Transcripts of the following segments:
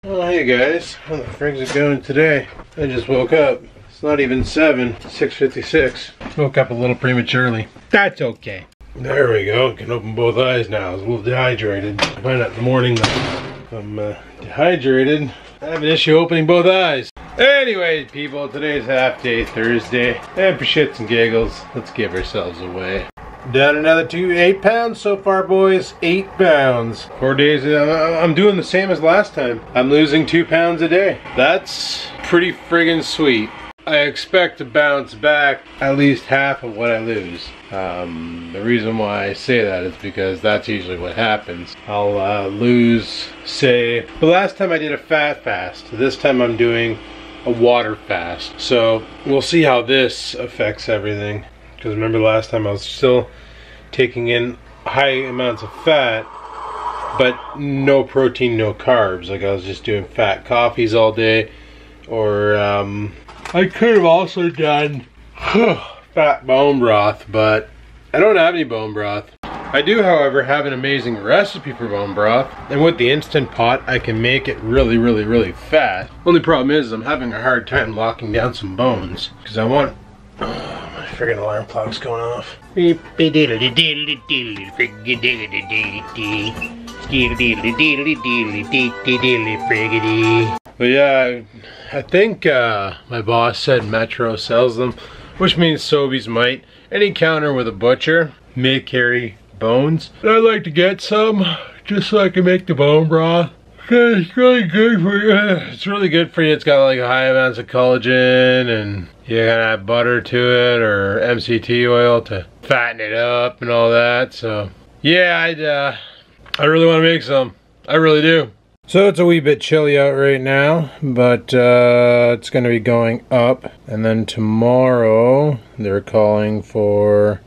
Well, hey guys, how the frig's it going today? I just woke up. It's not even 7, it's 6:56. Woke up a little prematurely. That's okay. There we go, can open both eyes now. I was a little dehydrated. I find out in the morning that I'm dehydrated. I have an issue opening both eyes. Anyway, people, today's half day Thursday. And for shits and giggles, let's give ourselves away. Down another 8 pounds so far, boys. 8 pounds. 4 days. I'm doing the same as last time. I'm losing 2 pounds a day. That's pretty friggin' sweet. I expect to bounce back at least half of what I lose. The reason why I say that is because that's usually what happens. I'll lose, say, the last time I did a fat fast. This time I'm doing a water fast. So we'll see how this affects everything. Because remember last time I was still taking in high amounts of fat, but no protein, no carbs. Like I was just doing fat coffees all day. Or I could have also done fat bone broth, but I don't have any bone broth. I do, however, have an amazing recipe for bone broth. And with the Instant Pot, I can make it really, really, really fat. Only problem is I'm having a hard time locking down some bones. Because I want... my friggin' alarm clock's going off. But yeah, I think my boss said Metro sells them, which means Sobeys might. Any counter with a butcher may carry bones. And I'd like to get some, just so I can make the bone broth. It's really good for you. It's really good for you. It's got like high amounts of collagen, and you gotta add butter to it or MCT oil to fatten it up and all that. So yeah, I really want to make some. I really do. So it's a wee bit chilly out right now, but it's gonna be going up. And then tomorrow they're calling for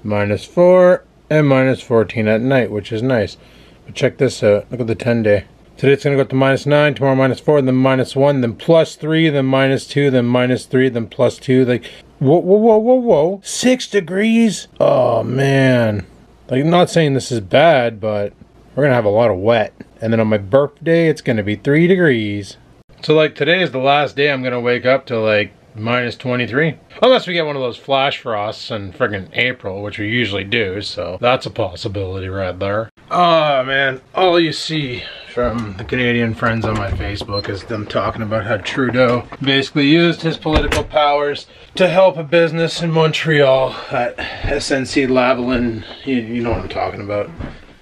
-4 and -14 at night, which is nice. But check this out. Look at the 10-day. Today it's gonna go up to -9, tomorrow -4, then -1, then +3, then -2, then -3, then +2. Like, whoa. 6 degrees? Oh man. Like, I'm not saying this is bad, but we're gonna have a lot of wet. And then on my birthday, it's gonna be 3 degrees. So like today is the last day I'm gonna wake up to like -23. Unless we get one of those flash frosts in friggin' April, which we usually do, so that's a possibility right there. Oh man, all you see from the Canadian friends on my Facebook is them talking about how Trudeau basically used his political powers to help a business in Montreal at SNC Lavalin. You know what I'm talking about.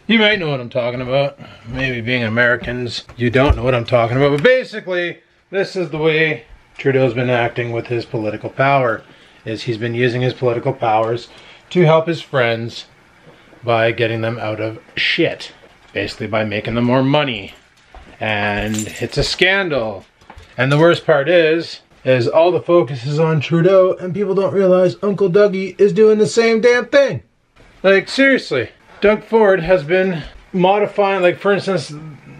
You might know what I'm talking about. Maybe being Americans, you don't know what I'm talking about. But basically, this is the way Trudeau's been acting with his political power. Is he's been using his political powers to help his friends by getting them out of shit. Basically by making them more money. And it's a scandal. And the worst part is all the focus is on Trudeau and people don't realize Uncle Dougie is doing the same damn thing. Like seriously. Doug Ford has been modifying, like for instance,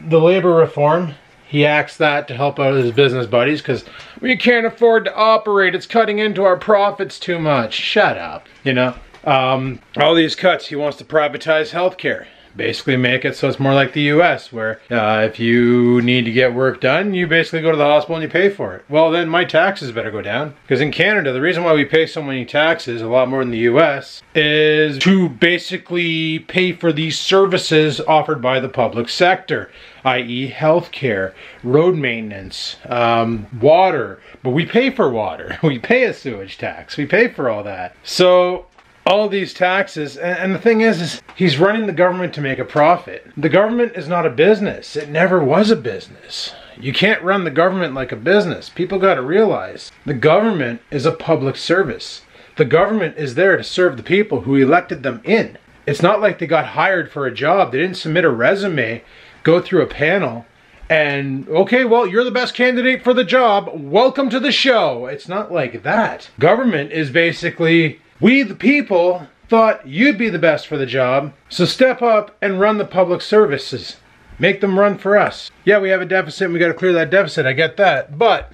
the labor reform. He acts that to help out his business buddies because we can't afford to operate. It's cutting into our profits too much. Shut up. You know, all these cuts. He wants to privatize healthcare. Basically make it so it's more like the US where if you need to get work done, you basically go to the hospital and you pay for it. Well, then my taxes better go down. Because in Canada, the reason why we pay so many taxes, a lot more than the US, is to basically pay for these services offered by the public sector, i.e. healthcare, road maintenance, water. But we pay for water. We pay a sewage tax. We pay for all that. So all these taxes, and the thing is he's running the government to make a profit. The government is not a business. It never was a business. You can't run the government like a business. People got to realize the government is a public service. The government is there to serve the people who elected them in. It's not like they got hired for a job. They didn't submit a resume, go through a panel, and okay, well, you're the best candidate for the job. Welcome to the show. It's not like that. Government is basically, we the people thought you'd be the best for the job, so step up and run the public services. Make them run for us. Yeah, we have a deficit and we got to clear that deficit, I get that, but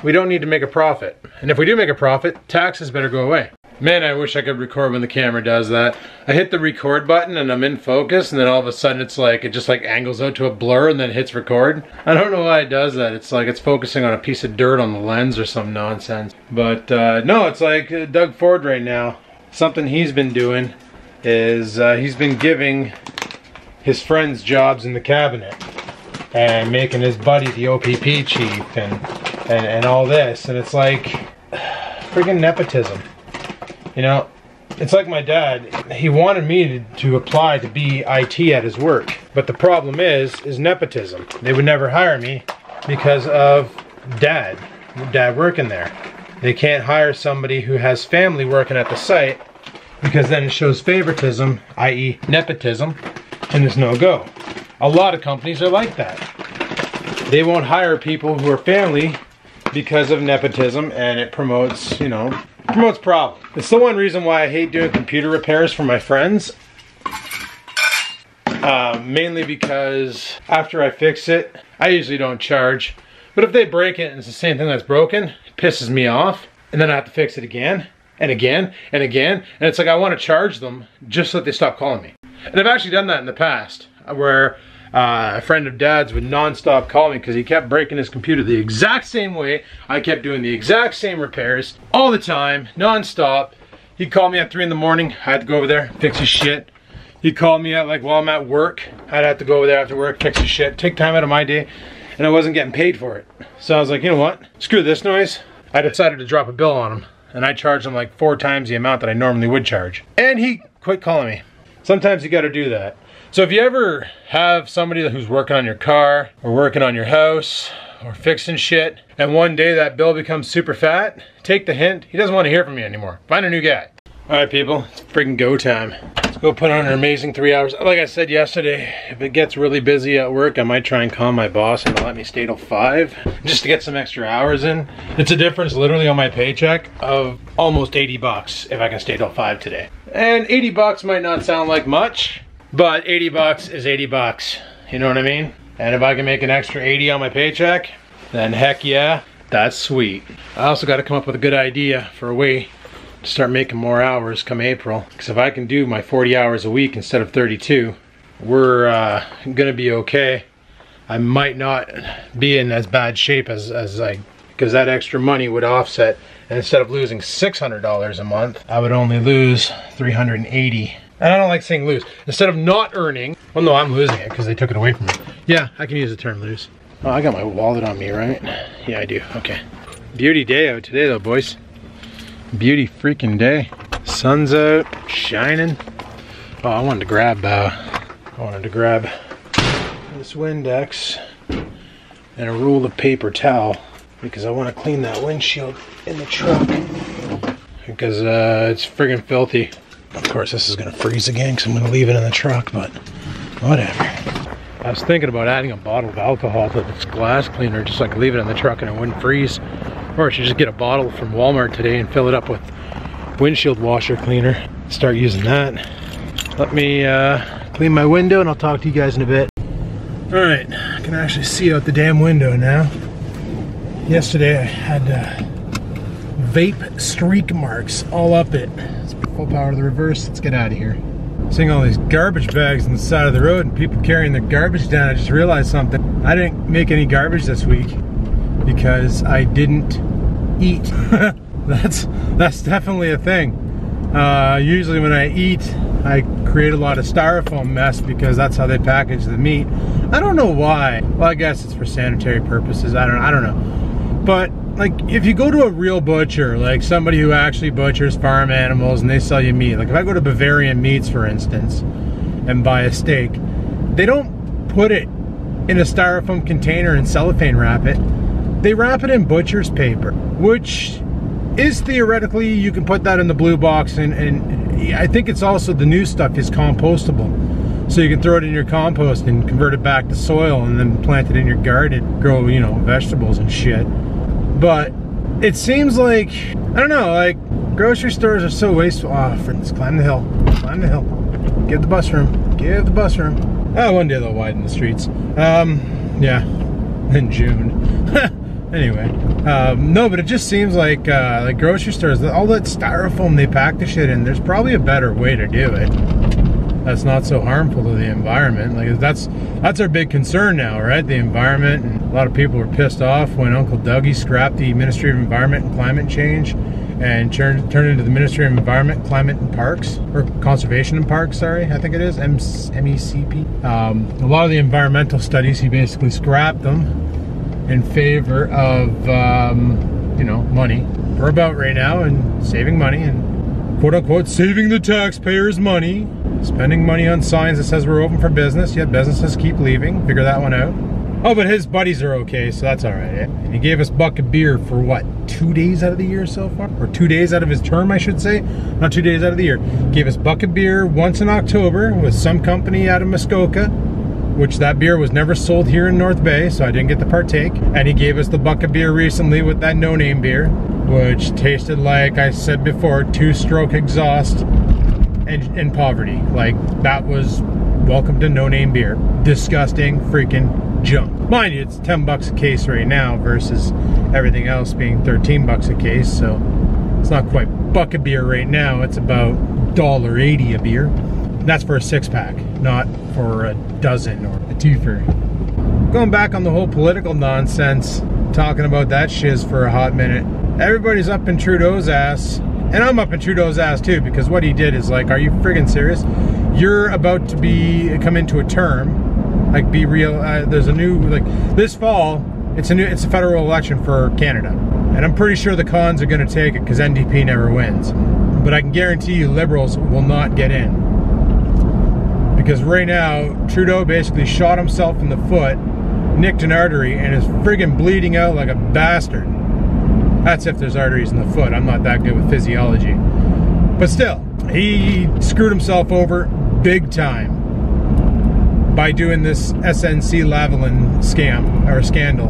we don't need to make a profit. And if we do make a profit, taxes better go away. Man, I wish I could record when the camera does that. I hit the record button and I'm in focus, and then all of a sudden it's like, it just like angles out to a blur and then hits record. I don't know why it does that. It's like it's focusing on a piece of dirt on the lens or some nonsense. But no, it's like Doug Ford right now. Something he's been doing is he's been giving his friends jobs in the cabinet and making his buddy the OPP chief and all this. And it's like friggin' nepotism. You know, it's like my dad, he wanted me to apply to be IT at his work. But the problem is nepotism. They would never hire me because of dad working there. They can't hire somebody who has family working at the site because then it shows favoritism, i.e. nepotism, and there's no go. A lot of companies are like that. They won't hire people who are family because of nepotism, and it promotes, you know, promotes problems. It's the one reason why I hate doing computer repairs for my friends. Mainly because after I fix it, I usually don't charge. But if they break it and it's the same thing that's broken, it pisses me off. And then I have to fix it again, and again, and again. And it's like I want to charge them just so that they stop calling me. And I've actually done that in the past, where a friend of dad's would non-stop call me because he kept breaking his computer the exact same way. I kept doing the exact same repairs all the time, non-stop. He'd call me at 3 in the morning. I had to go over there, fix his shit. He'd call me at like while I'm at work. I'd have to go over there after work, fix his shit, take time out of my day, and I wasn't getting paid for it. So I was like, you know what? Screw this noise. I decided to drop a bill on him, and I charged him like 4 times the amount that I normally would charge. And he quit calling me. Sometimes you gotta do that. So if you ever have somebody who's working on your car or working on your house or fixing shit, and one day that bill becomes super fat, take the hint. He doesn't want to hear from you anymore. Find a new guy. All right, people, it's freaking go time. Let's go put on an amazing 3 hours. Like I said yesterday, if it gets really busy at work, I might try and call my boss and let me stay till 5 just to get some extra hours in. It's a difference literally on my paycheck of almost 80 bucks if I can stay till 5 today. And 80 bucks might not sound like much, but 80 bucks is 80 bucks. You know what I mean? And if I can make an extra 80 on my paycheck, then heck yeah, that's sweet. I also got to come up with a good idea for a way to start making more hours come April. Because if I can do my 40 hours a week instead of 32, we're gonna be okay. I might not be in as bad shape as because that extra money would offset. And instead of losing $600 a month, I would only lose $380. And I don't like saying lose. Instead of not earning, well no, I'm losing it because they took it away from me. Yeah, I can use the term lose. Oh, I got my wallet on me, right? Yeah, I do, okay. Beauty day out today though, boys. Beauty freaking day. Sun's out, shining. Oh, I wanted to grab this Windex and a roll of paper towel because I want to clean that windshield in the truck because it's friggin' filthy. Of course, this is gonna freeze again because I'm gonna leave it in the truck, but whatever. I was thinking about adding a bottle of alcohol to this glass cleaner, just like leave it in the truck and it wouldn't freeze. Or I should just get a bottle from Walmart today and fill it up with windshield washer cleaner. Start using that. Let me clean my window and I'll talk to you guys in a bit. All right, I can actually see out the damn window now. Yesterday I had vape streak marks all up it. Let's put full power to the reverse. Let's get out of here. Seeing all these garbage bags on the side of the road and people carrying their garbage down, I just realized something. I didn't make any garbage this week because I didn't eat. That's definitely a thing. Usually when I eat, I create a lot of styrofoam mess because that's how they package the meat. I don't know why. Well, I guess it's for sanitary purposes. I don't know. But like, if you go to a real butcher, like somebody who actually butchers farm animals and they sell you meat, like if I go to Bavarian Meats, for instance, and buy a steak, they don't put it in a styrofoam container and cellophane wrap it. They wrap it in butcher's paper, which is theoretically, you can put that in the blue box, and I think it's also, the new stuff is compostable. So you can throw it in your compost and convert it back to soil and then plant it in your garden, grow, you know, vegetables and shit. But it seems like, I don't know, like grocery stores are so wasteful. Oh, friends, climb the hill, climb the hill. Give the bus room, give the bus room. Oh, one day they'll widen the streets. Yeah, in June. Anyway, no, but it just seems like grocery stores, all that styrofoam they pack the shit in, there's probably a better way to do it that's not so harmful to the environment. Like that's our big concern now, right? The environment. And a lot of people were pissed off when Uncle Dougie scrapped the Ministry of Environment and Climate Change and turned into the Ministry of Environment, Climate and Parks, or Conservation and Parks, sorry, I think it is, MECP. A lot of the environmental studies, he basically scrapped them in favor of, you know, money. We're about right now and saving money and quote unquote saving the taxpayers money. Spending money on signs that says we're open for business, yet businesses keep leaving. Figure that one out. Oh, but his buddies are okay, so that's all right. And he gave us a buck of beer for what, 2 days out of the year so far? Or 2 days out of his term, I should say. Not 2 days out of the year. Gave us a buck of beer once in October with some company out of Muskoka, which that beer was never sold here in North Bay, so I didn't get to partake. And he gave us the buck of beer recently with that No Name beer, which tasted like I said before, 2-stroke exhaust and poverty. Like, that was welcome to No Name beer. Disgusting freaking junk. Mind you, it's 10 bucks a case right now versus everything else being 13 bucks a case, so it's not quite buck of beer right now. It's about $1.80 a beer. That's for a 6-pack, not for a dozen or a twofer. Going back on the whole political nonsense, talking about that shiz for a hot minute. Everybody's up in Trudeau's ass, and I'm up in Trudeau's ass too, because what he did is like, are you friggin' serious? You're about to come into a term, like be real. There's a new, like this fall, it's a federal election for Canada, and I'm pretty sure the cons are going to take it because NDP never wins. But I can guarantee you, Liberals will not get in, because right now Trudeau basically shot himself in the foot, nicked an artery, and is friggin' bleeding out like a bastard. That's if there's arteries in the foot. I'm not that good with physiology. But still, he screwed himself over big time by doing this SNC-Lavalin scam, or scandal.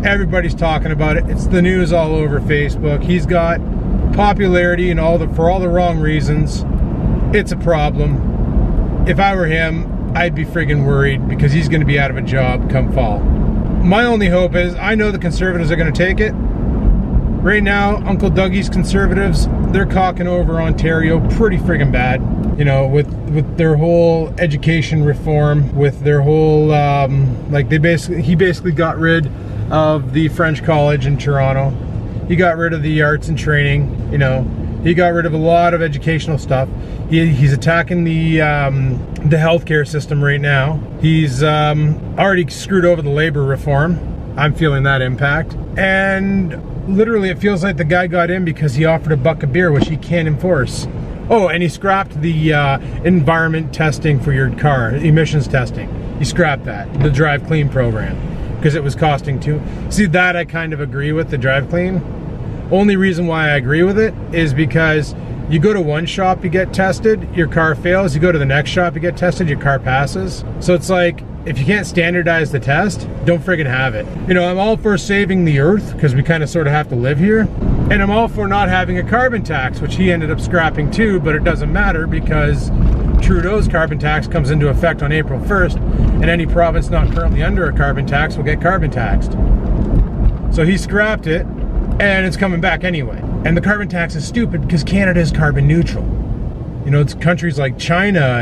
Everybody's talking about it. It's the news all over Facebook. He's got popularity and for all the wrong reasons. It's a problem. If I were him, I'd be friggin' worried because he's going to be out of a job come fall. My only hope is, I know the Conservatives are going to take it. Right now, Uncle Dougie's Conservatives, they're cocking over Ontario pretty friggin' bad. You know, with their whole education reform, with their whole, like he basically got rid of the French College in Toronto. He got rid of the arts and training, you know. He got rid of a lot of educational stuff. He's attacking the healthcare system right now. He's already screwed over the labor reform. I'm feeling that impact. And literally it feels like the guy got in because he offered a buck of beer, which he can't enforce. Oh, and he scrapped the environment testing for your car, emissions testing. He scrapped that, the Drive Clean program, because it was costing too. See, that I kind of agree with, the Drive Clean. Only reason why I agree with it is because you go to one shop, you get tested, your car fails. You go to the next shop, you get tested, your car passes. So it's like, if you can't standardize the test, don't friggin' have it. You know, I'm all for saving the earth, because we kind of sort of have to live here. And I'm all for not having a carbon tax, which he ended up scrapping too, but it doesn't matter because Trudeau's carbon tax comes into effect on April 1st, and any province not currently under a carbon tax will get carbon taxed. So he scrapped it, and it's coming back anyway. And the carbon tax is stupid because Canada is carbon neutral. You know, it's countries like China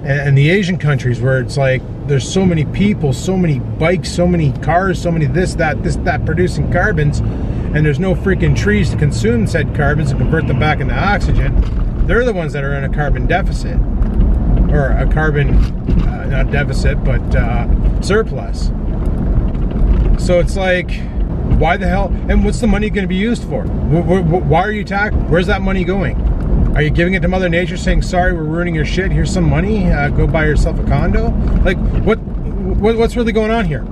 and the Asian countries where it's like there's so many people, so many bikes, so many cars, so many this, that producing carbons, and there's no freaking trees to consume said carbons and convert them back into oxygen. They're the ones that are in a carbon deficit, or a carbon, not deficit, but surplus. So it's like, why the hell, and what's the money going to be used for? Why are you taxing? Where's that money going? Are you giving it to Mother Nature saying, sorry, we're ruining your shit, here's some money, go buy yourself a condo? Like, what's really going on here?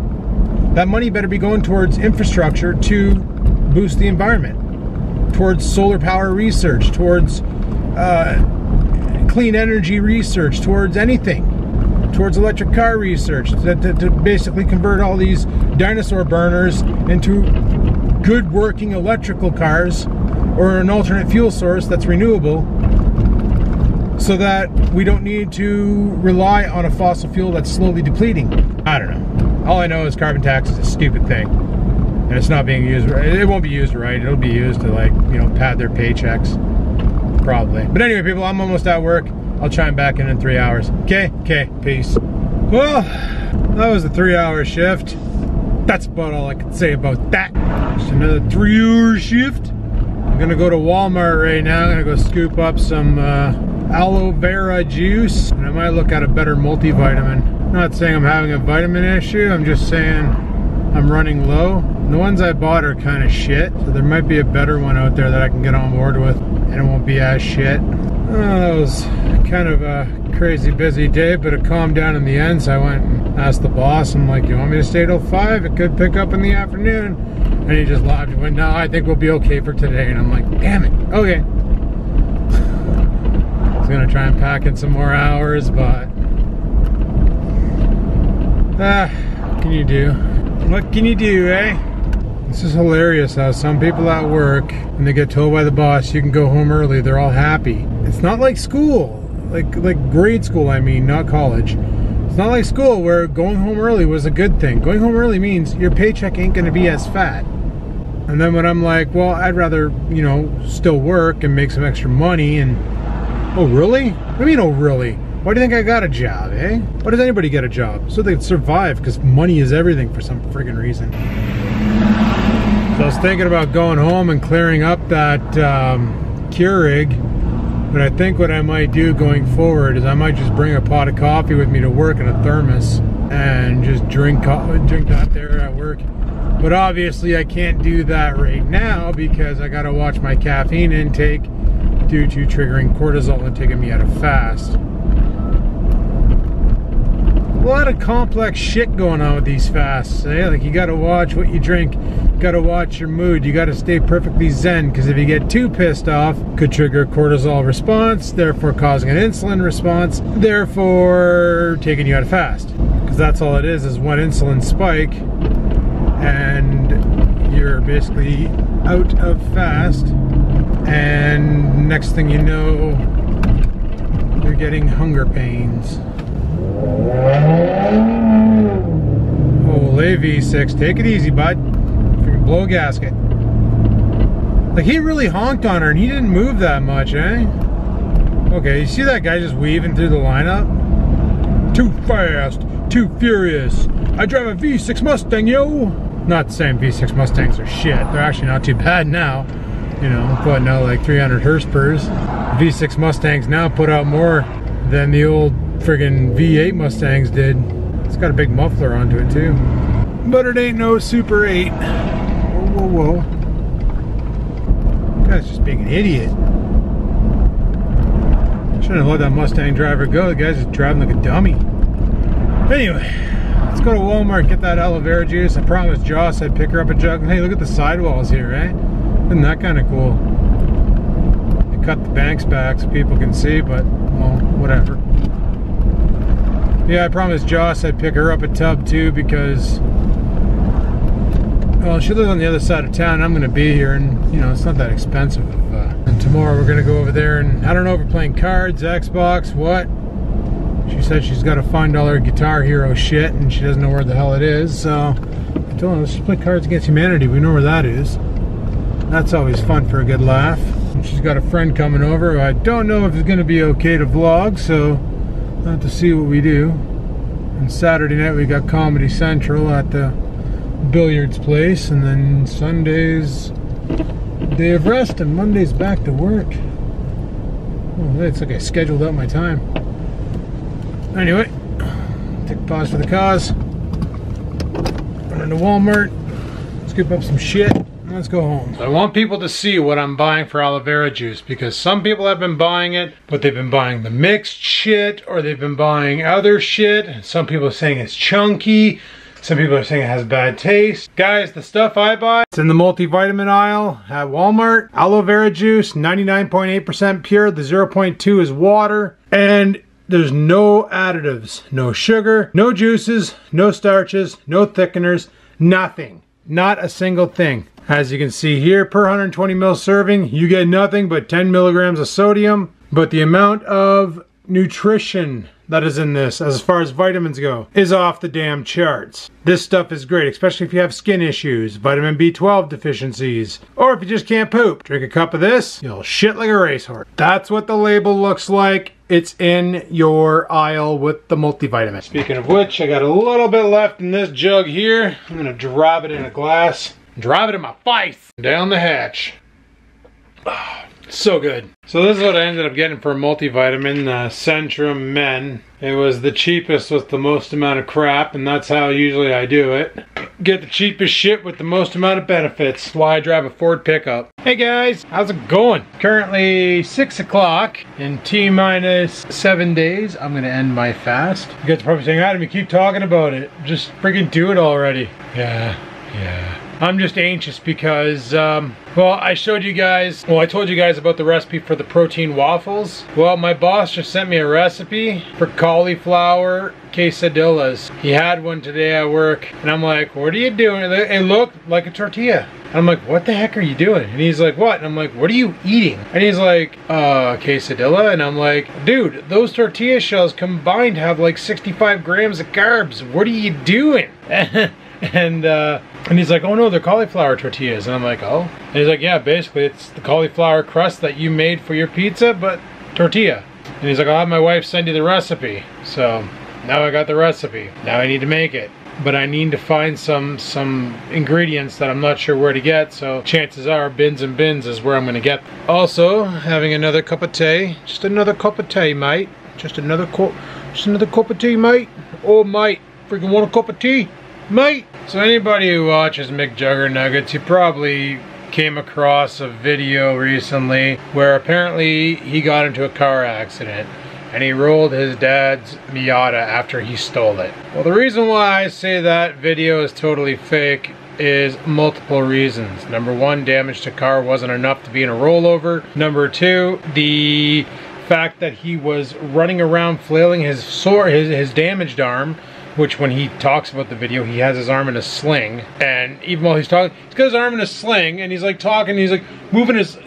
That money better be going towards infrastructure to boost the environment, towards solar power research, towards clean energy research, towards anything, towards electric car research, to basically convert all these dinosaur burners into good working electrical cars, or an alternate fuel source that's renewable, so that we don't need to rely on a fossil fuel that's slowly depleting. I don't know. All I know is carbon tax is a stupid thing. and it's not being used right. It won't be used right. It'll be used to, like, you know, pad their paychecks, probably. But anyway, people, I'm almost at work. I'll chime back in 3 hours. Okay, peace. Well, that was a 3-hour shift. That's about all I can say about that. Just another 3-hour shift. I'm gonna go to Walmart right now. I'm gonna go scoop up some aloe vera juice, and I might look at a better multivitamin. I'm not saying I'm having a vitamin issue, I'm just saying I'm running low. The ones I bought are kind of shit, so there might be a better one out there that I can get on board with, and it won't be as shit. That was kind of a crazy busy day, but it calmed down in the end, so I went and asked the boss. I'm like, you want me to stay till 5? It could pick up in the afternoon. And he just laughed and went, no, I think we'll be okay for today. And I'm like, damn it, okay. I was gonna try and pack in some more hours, but what can you do? What can you do, eh? This is hilarious how some people at work, when they get told by the boss, you can go home early, they're all happy. It's not like school, like grade school, I mean, not college. It's not like school where going home early was a good thing. Going home early means your paycheck ain't gonna be as fat. And then when I'm like, well, I'd rather, you know, still work and make some extra money, and oh really? What do you mean, oh really? Why do you think I got a job, eh? Why does anybody get a job? So they can survive, because money is everything for some friggin' reason. So I was thinking about going home and clearing up that Keurig, but I think what I might do going forward is I might just bring a pot of coffee with me to work in a thermos and just drink that there at work. But obviously I can't do that right now because I gotta watch my caffeine intake due to triggering cortisol and taking me out of fast. A lot of complex shit going on with these fasts, eh? Like, you gotta watch what you drink, you gotta watch your mood, you gotta stay perfectly zen, because if you get too pissed off, could trigger a cortisol response, therefore causing an insulin response, therefore taking you out of fast. Because that's all it is one insulin spike, and you're basically out of fast, and next thing you know, you're getting hunger pains. Holy V6, take it easy, bud. Freaking blow a gasket. Like, he really honked on her and he didn't move that much, eh? Okay, you see that guy just weaving through the lineup? Too fast, too furious. I drive a V6 Mustang, yo! Not saying V6 Mustangs are shit. They're actually not too bad now. You know, putting out like 300 horsepower. V6 Mustangs now put out more than the old friggin' V8 Mustangs did. It's got a big muffler onto it too. But it ain't no Super 8. Whoa, whoa, whoa. Guy's just being an idiot. Shouldn't have let that Mustang driver go. The guy's just driving like a dummy. Anyway, let's go to Walmart and get that aloe vera juice. I promised Joss I'd pick her up a jug. Hey, look at the sidewalls here, eh? Isn't that kind of cool? They cut the banks back so people can see, but, well, whatever. Yeah, I promised Joss I'd pick her up a tub too, because, well, she lives on the other side of town and I'm going to be here, and, you know, it's not that expensive. And tomorrow we're going to go over there, and I don't know if we're playing cards, Xbox, what. She said she's got to find all her Guitar Hero shit and she doesn't know where the hell it is, so I told her, let's just play Cards Against Humanity. We know where that is. That's always fun for a good laugh. And she's got a friend coming over who I don't know if it's going to be okay to vlog, so I'll have to see what we do. And Saturday night we got Comedy Central at the billiards place, and then Sunday's day of rest, and Monday's back to work. Oh, it's like I scheduled out my time. Anyway, take a pause for the cause. Run into Walmart, scoop up some shit, and let's go home. So I want people to see what I'm buying for aloe vera juice, because some people have been buying it, but they've been buying the mixed shit, or they've been buying other shit. Some people are saying it's chunky. Some people are saying it has bad taste. Guys, the stuff I buy, it's in the multivitamin aisle at Walmart. Aloe vera juice, 99.8% pure. The 0.2 is water. And there's no additives, no sugar, no juices, no starches, no thickeners, nothing. Not a single thing. As you can see here, per 120 ml serving, you get nothing but 10 milligrams of sodium. But the amount of nutrition that is in this, as far as vitamins go, is off the damn charts. This stuff is great, especially if you have skin issues, vitamin B12 deficiencies, or if you just can't poop. Drink a cup of this, you'll shit like a racehorse. That's what the label looks like. It's in your aisle with the multivitamin. Speaking of which, I got a little bit left in this jug here. I'm gonna drop it in a glass, drop it in my face, down the hatch. Oh, so good. So this is what I ended up getting for a multivitamin, Centrum Men. It was the cheapest with the most amount of crap, and that's how usually I do it. Get the cheapest shit with the most amount of benefits. That's why I drive a Ford pickup. Hey guys, how's it going? Currently 6 o'clock. In T-minus 7 days, I'm gonna end my fast. You guys are probably saying, Adam, you keep talking about it. Just freaking do it already. Yeah. I'm just anxious because, well, I told you guys about the recipe for the protein waffles. Well, my boss just sent me a recipe for cauliflower quesadillas. He had one today at work, and I'm like, what are you doing? It looked like a tortilla. And I'm like, what the heck are you doing? And he's like, what? And I'm like, what are you eating? And he's like, quesadilla. And I'm like, dude, those tortilla shells combined have like 65 grams of carbs. What are you doing? And he's like, oh no, they're cauliflower tortillas. And I'm like, oh? And he's like, yeah, basically it's the cauliflower crust that you made for your pizza, but tortilla. And he's like, I'll have my wife send you the recipe. So now I got the recipe. Now I need to make it. But I need to find some ingredients that I'm not sure where to get, so chances are Bins and Bins is where I'm gonna get them. Also, having another cup of tea. Just another cup of tea, mate. Just another cup of tea, mate. Oh, mate, freaking want a cup of tea, mate? So anybody who watches McJuggernuggets, you probably came across a video recently where apparently he got into a car accident and he rolled his dad's Miata after he stole it. Well, the reason why I say that video is totally fake is multiple reasons. Number one, damage to car wasn't enough to be in a rollover. Number two, the fact that he was running around flailing his damaged arm, which when he talks about the video, he has his arm in a sling. And even while he's talking, he's got his arm in a sling and he's like talking, he's like moving his...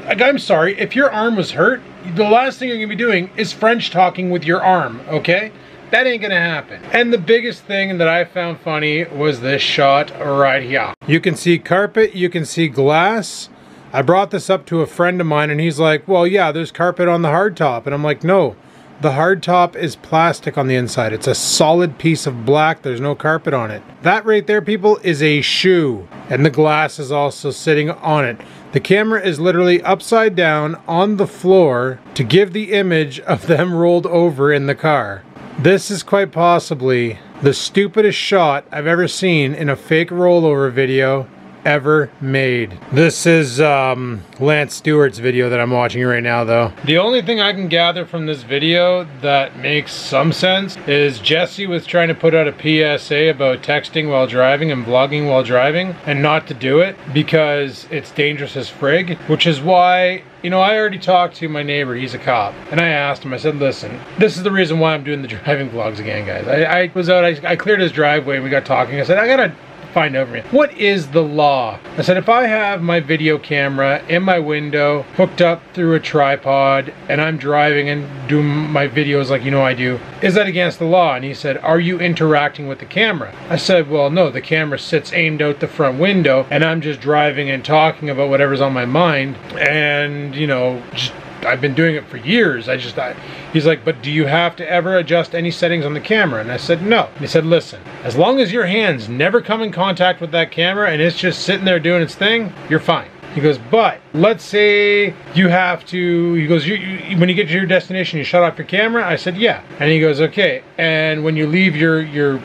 Like, I'm sorry, if your arm was hurt, the last thing you're gonna be doing is French talking with your arm, okay? That ain't gonna happen. And the biggest thing that I found funny was this shot right here. You can see carpet, you can see glass. I brought this up to a friend of mine and he's like, well, yeah, there's carpet on the hardtop. And I'm like, no. The hardtop is plastic on the inside. It's a solid piece of black. There's no carpet on it. That right there, people, is a shoe. And the glass is also sitting on it. The camera is literally upside down on the floor to give the image of them rolled over in the car. This is quite possibly the stupidest shot I've ever seen in a fake rollover video ever made. This is Lance Stewart's video that I'm watching right now though. The only thing I can gather from this video that makes some sense is Jesse was trying to put out a PSA about texting while driving and vlogging while driving and not to do it because it's dangerous as frig, which is why, you know, I already talked to my neighbor, he's a cop, and I asked him, I said, listen, this is the reason why I'm doing the driving vlogs again, guys. I was out, I cleared his driveway and we got talking. I said, I gotta find out from you. What is the law? I said, if I have my video camera in my window, hooked up through a tripod, and I'm driving and doing my videos like you know I do, is that against the law? And he said, are you interacting with the camera? I said, well, no, the camera sits aimed out the front window, and I'm just driving and talking about whatever's on my mind, and, you know, just I've been doing it for years. He's like, but do you have to ever adjust any settings on the camera? And I said, no. And he said, listen, as long as your hands never come in contact with that camera and it's just sitting there doing its thing, you're fine. He goes, but let's say you have to, he goes, when you get to your destination, you shut off your camera? I said, yeah. And he goes, okay. And when you leave your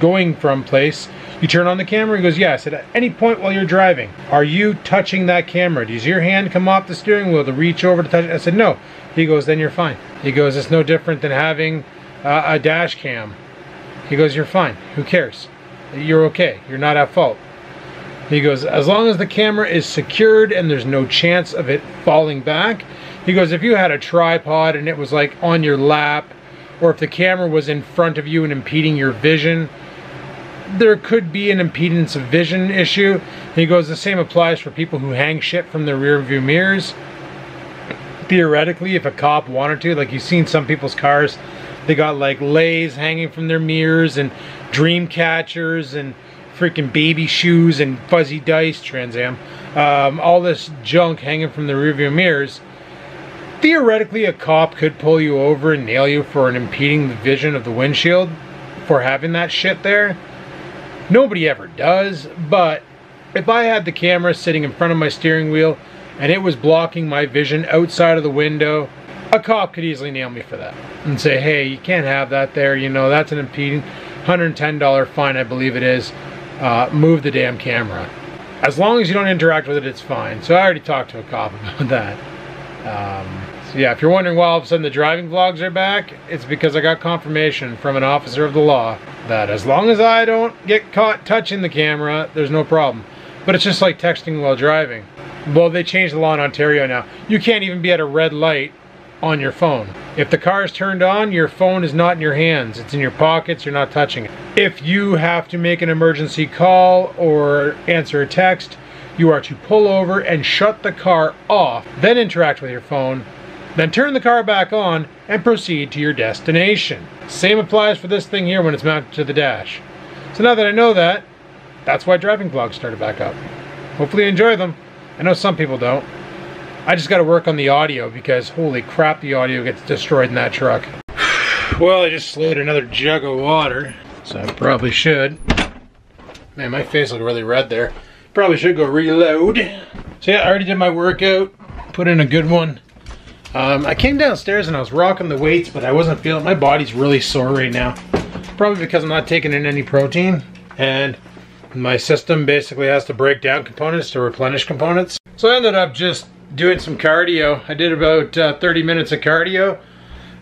going from place, you turn on the camera? He goes, yeah. I said, at any point while you're driving, are you touching that camera? Does your hand come off the steering wheel to reach over to touch it? I said, no. He goes, then you're fine. He goes, it's no different than having a dash cam. He goes, you're fine. Who cares? You're okay. You're not at fault. He goes, as long as the camera is secured and there's no chance of it falling back. He goes, if you had a tripod and it was like on your lap, or if the camera was in front of you and impeding your vision, there could be an impedance of vision issue. He goes, the same applies for people who hang shit from their rear view mirrors. theoretically, if a cop wanted to, like you've seen some people's cars, they got like Lays hanging from their mirrors and dream catchers and freaking baby shoes and fuzzy dice, Trans Am, all this junk hanging from the rearview mirrors. Theoretically, a cop could pull you over and nail you for impeding the vision of the windshield for having that shit there. Nobody ever does, but if I had the camera sitting in front of my steering wheel and it was blocking my vision outside of the window, a cop could easily nail me for that and say, hey, you can't have that there, you know, that's an impeding. $110 fine, I believe it is. Move the damn camera. As long as you don't interact with it, it's fine. So I already talked to a cop about that. So yeah, if you're wondering why all of a sudden the driving vlogs are back, it's because I got confirmation from an officer of the law that as long as I don't get caught touching the camera, there's no problem. But it's just like texting while driving. Well, they changed the law in Ontario now. You can't even be at a red light on your phone. If the car is turned on, your phone is not in your hands. It's in your pockets, you're not touching it. If you have to make an emergency call or answer a text, you are to pull over and shut the car off, then interact with your phone, then turn the car back on and proceed to your destination. Same applies for this thing here when it's mounted to the dash. So now that I know that, that's why driving vlogs started back up. Hopefully you enjoy them. I know some people don't. I just got to work on the audio because holy crap, the audio gets destroyed in that truck. Well, I just slowed another jug of water, so I probably should. Man, my face looked really red there. Probably should go reload. So yeah, I already did my workout, put in a good one. I came downstairs and I was rocking the weights, but I wasn't feeling, my body's really sore right now. Probably because I'm not taking in any protein, and my system basically has to break down components to replenish components. So I ended up just doing some cardio. I did about 30 minutes of cardio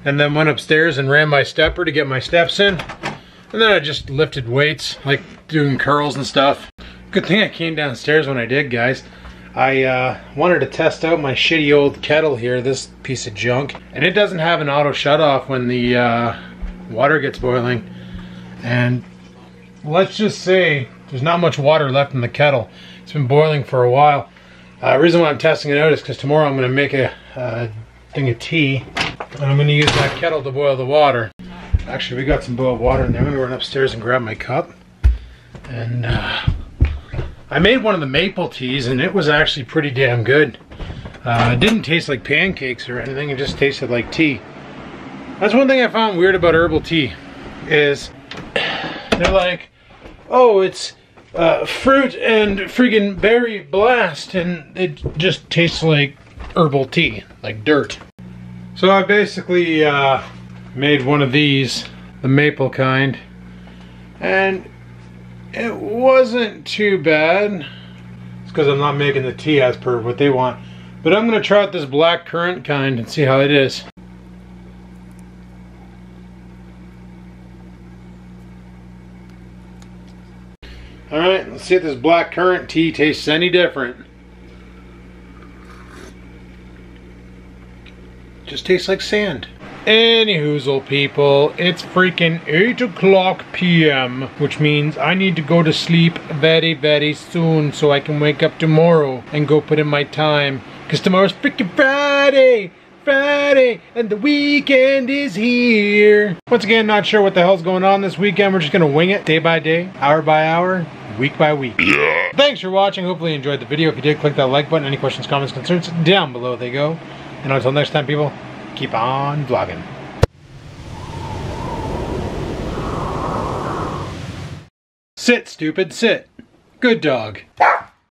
and then went upstairs and ran my stepper to get my steps in. And then I just lifted weights, like doing curls and stuff. Good thing I came downstairs when I did, guys. I wanted to test out my shitty old kettle here, this piece of junk. And it doesn't have an auto shut off when the water gets boiling. And let's just say there's not much water left in the kettle. It's been boiling for a while. The reason why I'm testing it out is because tomorrow I'm going to make a thing of tea, and I'm going to use that kettle to boil the water. Actually, we got some boiled water in there. I'm going to run upstairs and grab my cup. And I made one of the maple teas, and it was actually pretty damn good. It didn't taste like pancakes or anything. It just tasted like tea. That's one thing I found weird about herbal tea, is they're like, oh, it's fruit and friggin' berry blast, and it just tastes like herbal tea, like dirt. So I basically made one of these, the maple kind, and it wasn't too bad. It's because I'm not making the tea as per what they want. But I'm gonna try out this black currant kind and see how it is. Alright, let's see if this black currant tea tastes any different. Just tastes like sand. Anyhoozle, people, it's freaking 8 o'clock p.m., which means I need to go to sleep very, very soon so I can wake up tomorrow and go put in my time. Because tomorrow's freaking Friday! Friday, and the weekend is here. Once again, not sure what the hell's going on this weekend. We're just gonna wing it day by day, hour by hour, week by week. Yeah. Thanks for watching. Hopefully you enjoyed the video. If you did, click that like button. Any questions, comments, concerns, down below they go. And until next time, people, keep on vlogging. Sit, stupid, sit. Good dog.